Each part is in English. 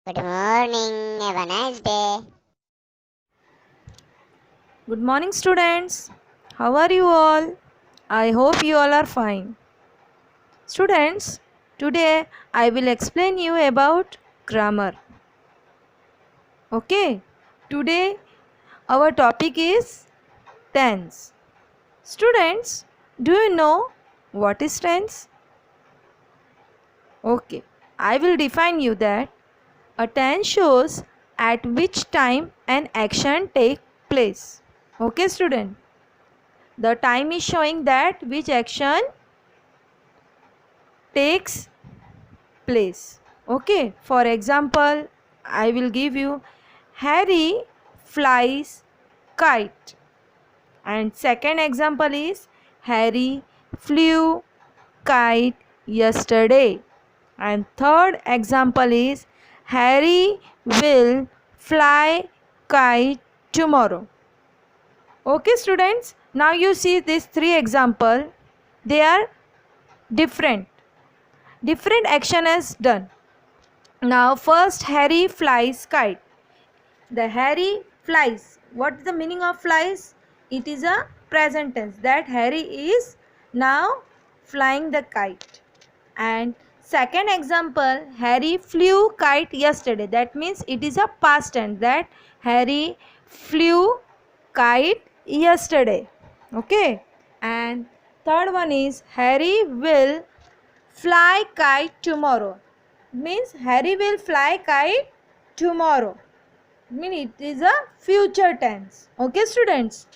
Good morning. Have a nice day. Good morning, students. How are you all? I hope you all are fine. Students, today I will explain you about grammar. Okay, today our topic is tense. Students, do you know what is tense? Okay, I will define you that a tense shows at which time an action take place. Okay, student. The time is showing that which action takes place. Okay, for example, I will give you Harry flies kite, and second example is Harry flew kite yesterday, and third example is Harry will fly kite tomorrow. Okay, students, now you see these three examples, they are different action is done. Now first Harry flies kite. The Harry flies. What is the meaning of flies? It is a present tense that Harry is now flying the kite. And second example, Harry flew kite yesterday. That means it is a past tense that Harry flew kite yesterday. Okay. And third one is Harry will fly kite tomorrow. Means Harry will fly kite tomorrow. Mean it is a future tense. Okay, students.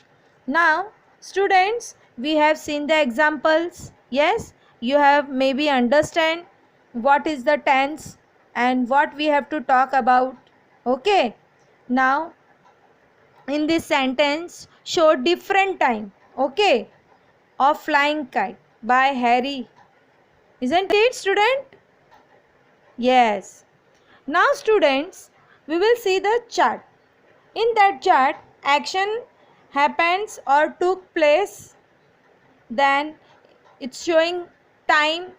Now, students, we have seen the examples. Yes, you have maybe understand what is the tense and what we have to talk about. Okay. Now, in this sentence, show different time. Okay, of flying kite by Harry. Isn't it, student? Yes. Now students, we will see the chart. In that chart, action happens or took place, then it's showing time,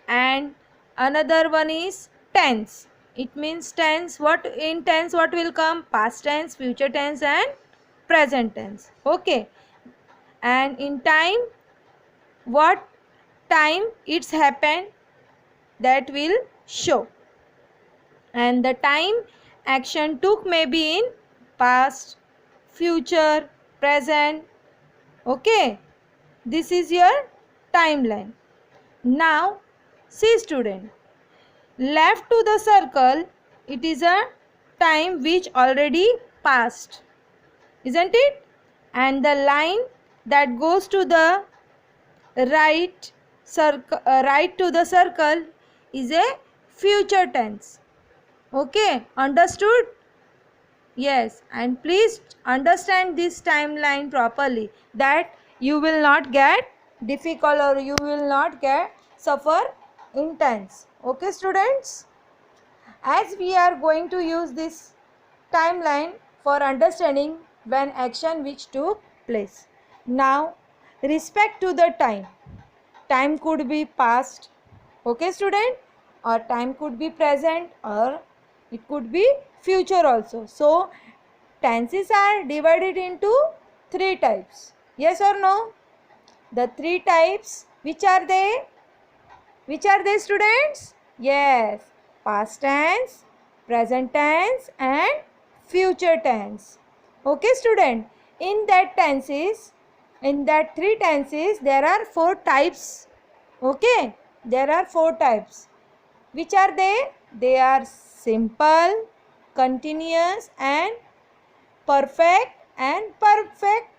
and another one is tense. It means tense. What in tense what will come? Past tense, future tense and present tense. Okay. And in time, what time it's happened, that will show. And the time action took may be in past, future, present. Okay, this is your timeline. Now see student, left to the circle, it is a time which already passed, isn't it? And the line that goes to the right circle, right to the circle, is a future tense. Okay, understood? Yes, and please understand this timeline properly, that you will not get difficult or you will not get suffer intense. Okay, students? As we are going to use this timeline for understanding when action which took place. Now, respect to the time. Time could be past. Okay, student? Or time could be present, or it could be future also. So tenses are divided into three types. Yes or no? The three types, which are they? Which are they, students? Yes, past tense, present tense and future tense. Okay, student? In that three tenses, there are four types. Okay, there are four types. Which are they? They are simple, continuous and perfect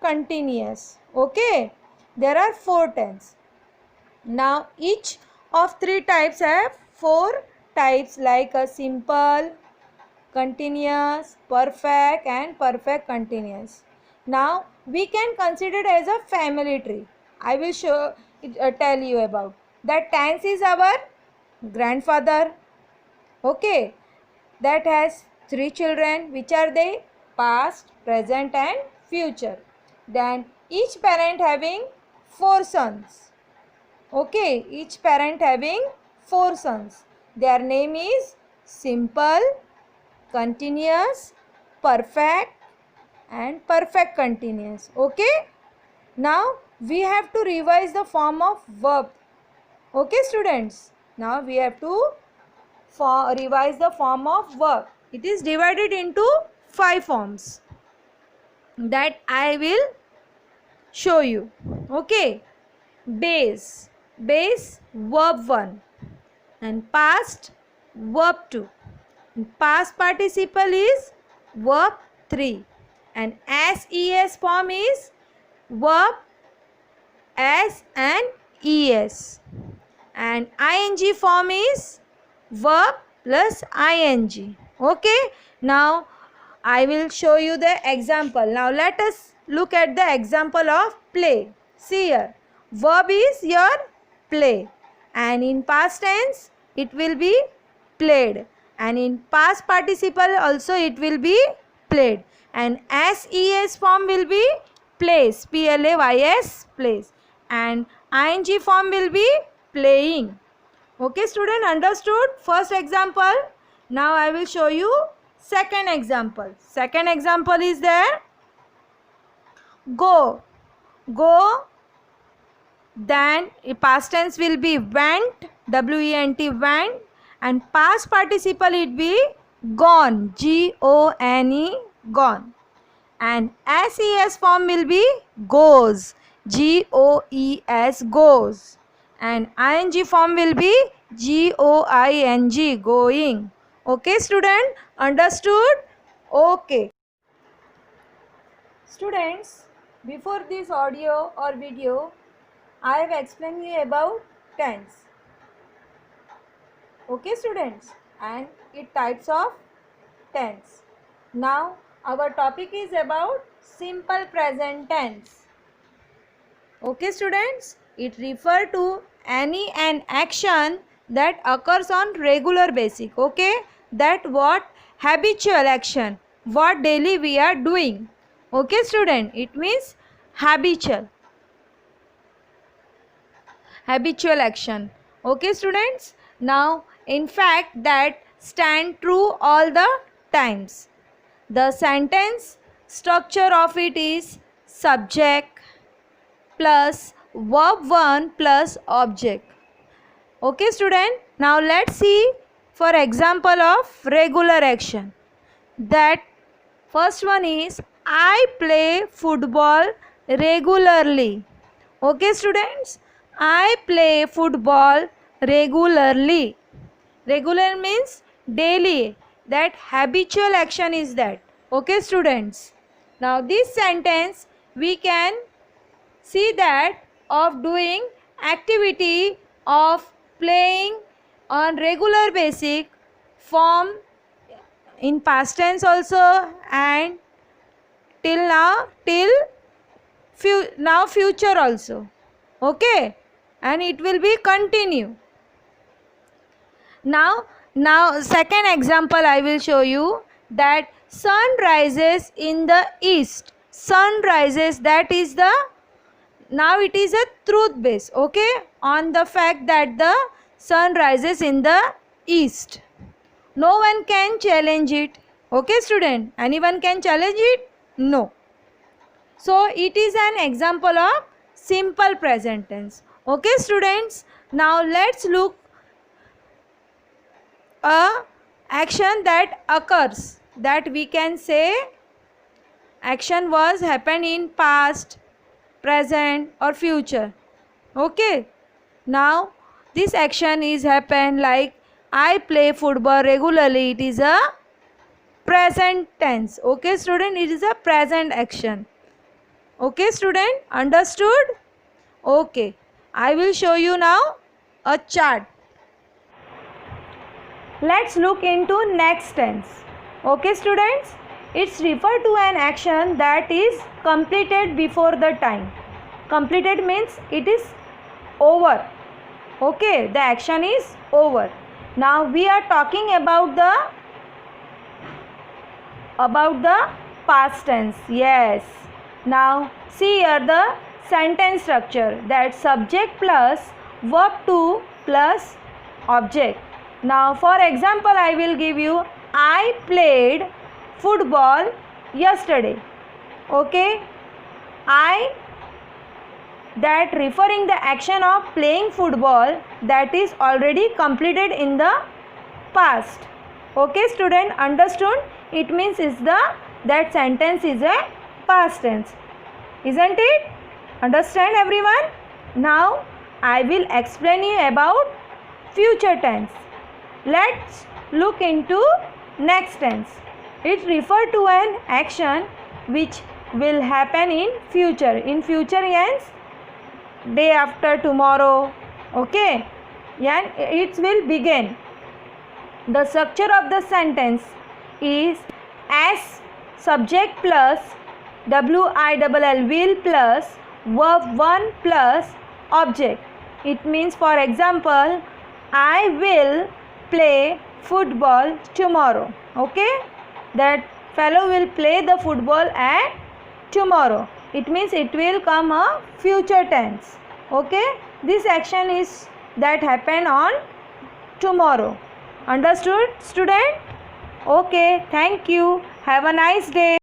continuous. Okay, there are four tense. Now each of three types have four types, like a simple, continuous, perfect and perfect continuous. Now we can consider it as a family tree. I will tell you about that. Tense is our grandfather. Okay, that has three children. Which are they? Past, present and future. Then each parent having four sons. Okay, each parent having four sons. Their name is simple, continuous, perfect and perfect continuous. Okay. Now we have to revise the form of verb. Okay students. Now we have to revise the form of verb. It is divided into 5 forms that I will show you. Okay. Base verb 1 and past verb 2. Past participle is verb 3 and SES form is verb S and ES and ing form is verb plus ing. Okay. Now I will show you the example. Now let us look at the example of play. See here. Verb is your play and in past tense it will be played and in past participle also it will be played and SES form will be plays, PLAYS, plays and ing form will be playing. Okay student, understood? First example. Now I will show you second example. Second example is there. Go, then past tense will be went, WENT, went and past participle it be gone, GONE, gone and SES form will be goes, GOES, goes and ing form will be GOING, going. Okay student, understood? Okay students, before this audio or video I have explained you about tense. Okay students, and its types of tense. Now our topic is about simple present tense. Okay students, it refers to any an action that occurs on regular basis. Okay, that what habitual action, what daily we are doing. Okay student, it means habitual action. Okay students, now in fact that stand true all the times. The sentence structure of it is subject plus verb 1 plus object. Okay student, now let's see for example of regular action. That first one is I play football regularly. Okay students, I play football regularly. Regular means daily. That habitual action is that. Okay students. Now this sentence we can see that of doing activity of playing on regular basis form in past tense also and till now future also. Okay, and it will be continue. Now second example I will show you that sun rises in the east. Sun rises, that is the, now it is a truth base. Okay, on the fact that the sun rises in the east. No one can challenge it. Okay student, anyone can challenge it? No. So it is an example of simple present tense. Okay students, now let's look a action that occurs, that we can say action was happened in past, present or future. Okay, now this action is happened like I play football regularly. It is a present tense. Okay student, it is a present action. Okay student, understood? Okay, I will show you now a chart. Let's look into next tense. Okay students, it's referred to an action that is completed before the time. Completed means it is over. Okay, the action is over. Now we are talking about the past tense. Yes. Now see here the sentence structure, that subject plus verb 2 plus object. Now for example, I will give you, I played football yesterday. Okay, that referring the action of playing football that is already completed in the past. Okay student, understood? It means that sentence is a past tense, isn't it? Understand everyone? Now I will explain you about future tense. Let's look into next tense. It refers to an action which will happen in future. In future means day after tomorrow. Okay, and it will begin. The structure of the sentence is as subject plus WILL will plus verb 1 plus object. It means, for example, I will play football tomorrow. Okay, that fellow will play the football at tomorrow. It means it will come a future tense. Okay, this action is that happen on tomorrow. Understood student? Okay, thank you. Have a nice day.